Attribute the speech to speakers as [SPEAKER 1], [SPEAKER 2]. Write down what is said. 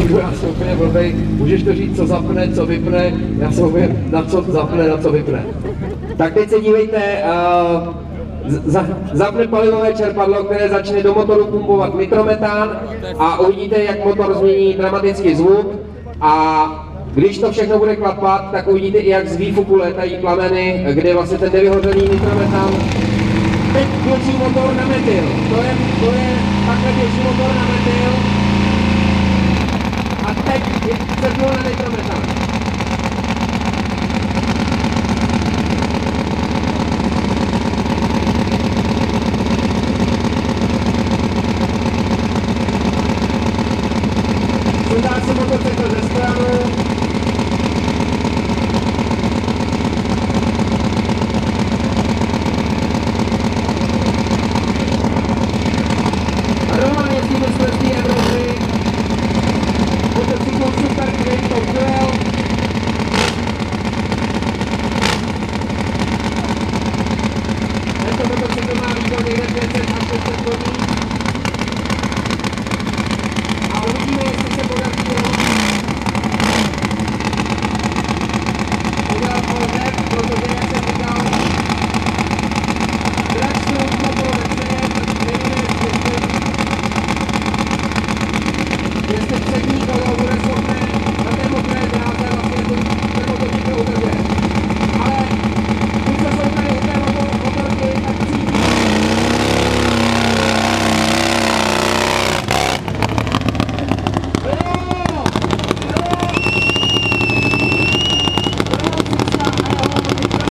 [SPEAKER 1] Jirko, já jsem úplně blbej, můžeš to říct, co zapne, co vypne, já jsem úplně na co zapne, na co vypne.
[SPEAKER 2] Tak teď se dívejte, zapne palivové čerpadlo, které začne do motoru pumpovat nitrometán a uvidíte, jak motor změní dramatický zvuk a když to všechno bude klapat, tak uvidíte i, jak z výfuku létají plameny, kde je vlastně ten nevyhořený nitrometán. Teď běží motor na metyl, to je takhle běží motor na metyl a teď přepnul na nitrometán. Sundá se motocykl ze stranu.